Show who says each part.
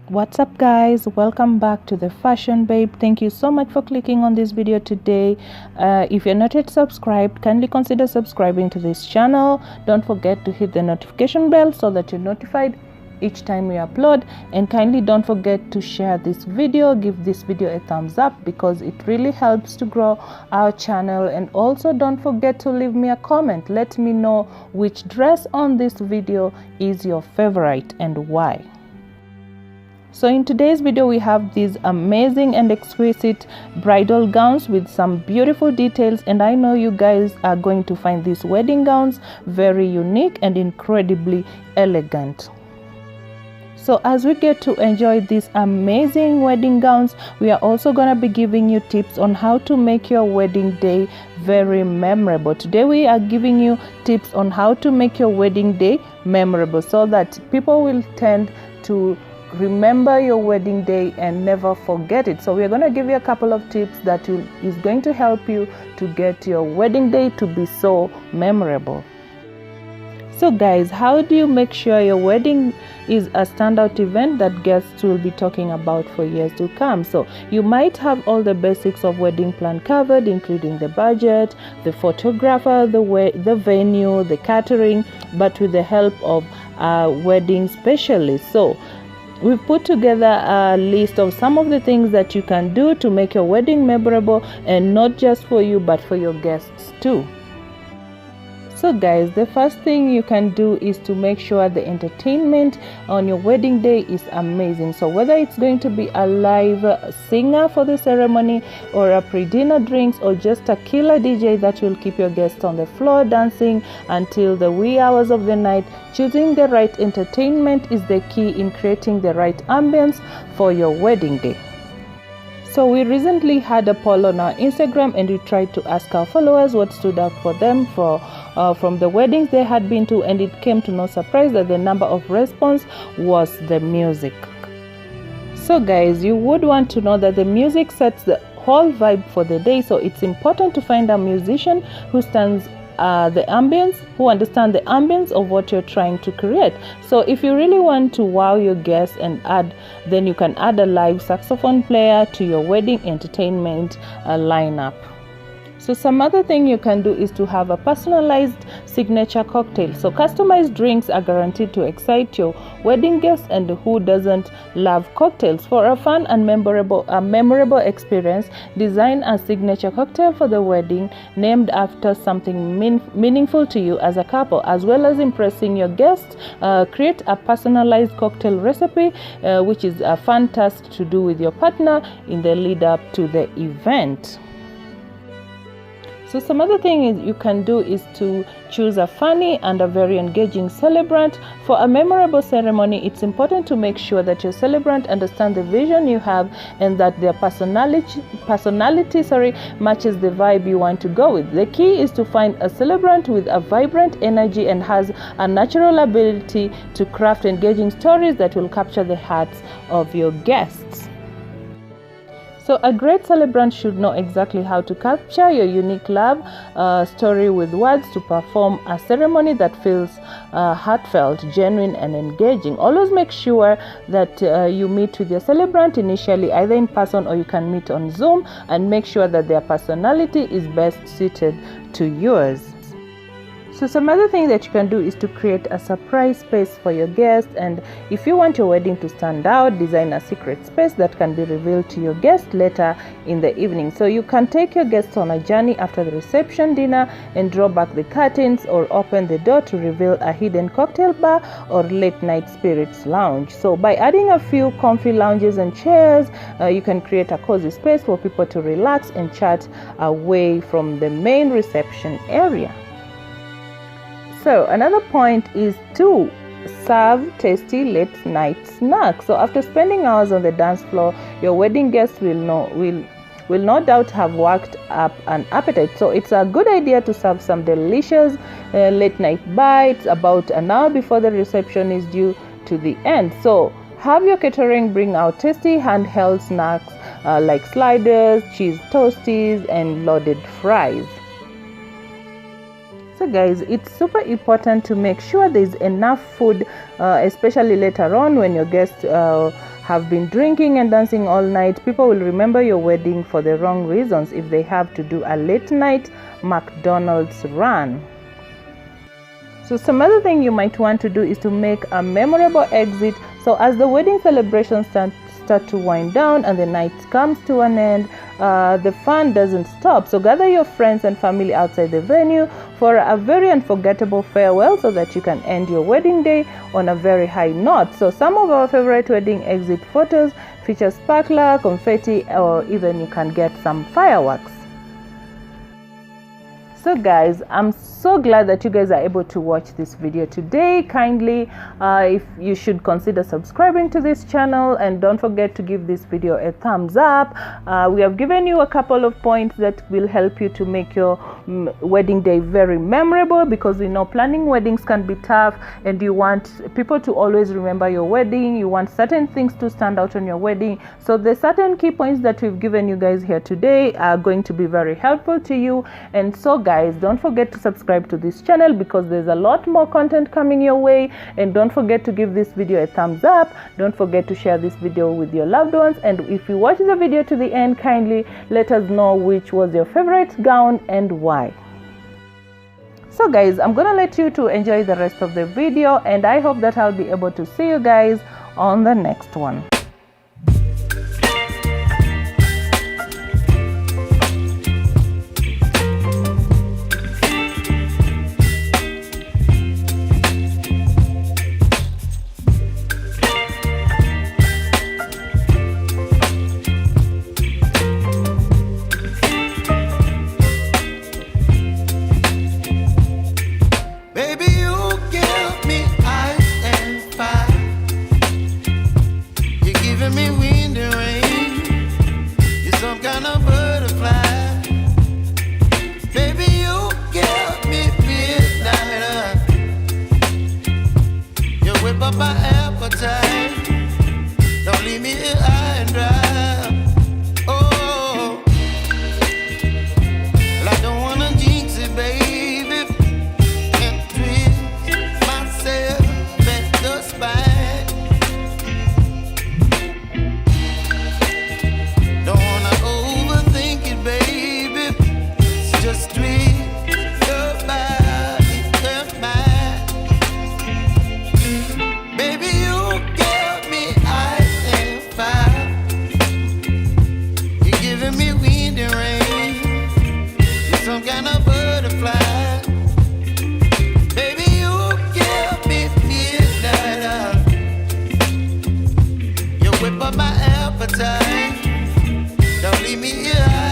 Speaker 1: What's up guys, welcome back to the Fashion Babe. Thank you so much for clicking on this video today. If you're not yet subscribed, kindly consider subscribing to this channel. Don't forget to hit the notification bell so that you're notified each time we upload, and kindly don't forget to share this video. Give this video a thumbs up because it really helps to grow our channel. And also don't forget to leave me a comment. Let me know which dress on this video is your favorite and why. So in today's video we have these amazing and exquisite bridal gowns with some beautiful details, and I know you guys are going to find these wedding gowns very unique and incredibly elegant. So as we get to enjoy these amazing wedding gowns, we are also going to be giving you tips on how to make your wedding day very memorable. Today we are giving you tips on how to make your wedding day memorable so that people will tend to remember your wedding day and never forget it. So we're going to give you a couple of tips that is going to help you to get your wedding day to be so memorable. So guys, how do you make sure your wedding is a standout event that guests will be talking about for years to come? So you might have all the basics of wedding plan covered, including the budget, the photographer, the venue, the catering, but with the help of a wedding specialist. So we've put together a list of some of the things that you can do to make your wedding memorable, and not just for you but for your guests too. So guys, the first thing you can do is to make sure the entertainment on your wedding day is amazing. So whether it's going to be a live singer for the ceremony, or a pre-dinner drinks, or just a killer DJ that will keep your guests on the floor dancing until the wee hours of the night, choosing the right entertainment is the key in creating the right ambience for your wedding day. So we recently had a poll on our Instagram, and we tried to ask our followers what stood out for them from the weddings they had been to, and it came to no surprise that the number of response was the music. So guys, you would want to know that the music sets the whole vibe for the day, so it's important to find a musician who understands the ambience of what you're trying to create. So if you really want to wow your guests then you can add a live saxophone player to your wedding entertainment lineup. So some other thing you can do is to have a personalized signature cocktail. So customized drinks are guaranteed to excite your wedding guests, and who doesn't love cocktails? For a fun and memorable experience, design a signature cocktail for the wedding named after something meaningful to you as a couple. As well as impressing your guests, create a personalized cocktail recipe, which is a fun task to do with your partner in the lead up to the event. So some other thing you can do is to choose a funny and a very engaging celebrant. For a memorable ceremony, it's important to make sure that your celebrant understands the vision you have, and that their personality matches the vibe you want to go with. The key is to find a celebrant with a vibrant energy and has a natural ability to craft engaging stories that will capture the hearts of your guests. So a great celebrant should know exactly how to capture your unique love story with words to perform a ceremony that feels heartfelt, genuine, and engaging. Always make sure that you meet with your celebrant initially, either in person or you can meet on Zoom, and make sure that their personality is best suited to yours. So some other thing that you can do is to create a surprise space for your guests, and if you want your wedding to stand out, design a secret space that can be revealed to your guests later in the evening. So you can take your guests on a journey after the reception dinner and draw back the curtains, or open the door to reveal a hidden cocktail bar or late night spirits lounge. So by adding a few comfy lounges and chairs, you can create a cozy space for people to relax and chat away from the main reception area. So another point is to serve tasty late night snacks. So after spending hours on the dance floor, your wedding guests will no doubt have worked up an appetite. So it's a good idea to serve some delicious late night bites about an hour before the reception is due to the end. So have your catering bring out tasty handheld snacks like sliders, cheese toasties, and loaded fries. So guys, it's super important to make sure there's enough food, especially later on when your guests have been drinking and dancing all night, people will remember your wedding for the wrong reasons if they have to do a late night McDonald's run. So some other thing you might want to do is to make a memorable exit. So as the wedding celebrations start to wind down and the night comes to an end, the fun doesn't stop. So gather your friends and family outside the venue for a very unforgettable farewell so that you can end your wedding day on a very high note. So some of our favorite wedding exit photos feature sparkler, confetti, or even you can get some fireworks. So guys, I'm so glad that you guys are able to watch this video today. Kindly, if you should consider subscribing to this channel, and don't forget to give this video a thumbs up. We have given you a couple of points that will help you to make your wedding day very memorable, because we know planning weddings can be tough and you want people to always remember your wedding. You want certain things to stand out on your wedding. So the certain key points that we've given you guys here today are going to be very helpful to you. And so guys, don't forget to subscribe to this channel, because there's a lot more content coming your way. And don't forget to give this video a thumbs up. Don't forget to share this video with your loved ones. And if you watch the video to the end, kindly let us know which was your favorite gown and why. So guys, I'm gonna let you to enjoy the rest of the video, and I hope that I'll be able to see you guys on the next one.
Speaker 2: My appetite, don't leave me here high and dry. Oh, well, I don't wanna jinx it, baby, and twist myself at the spine. Don't wanna overthink it, baby, it's just twist your body and mine. Whip up my appetite, don't leave me here.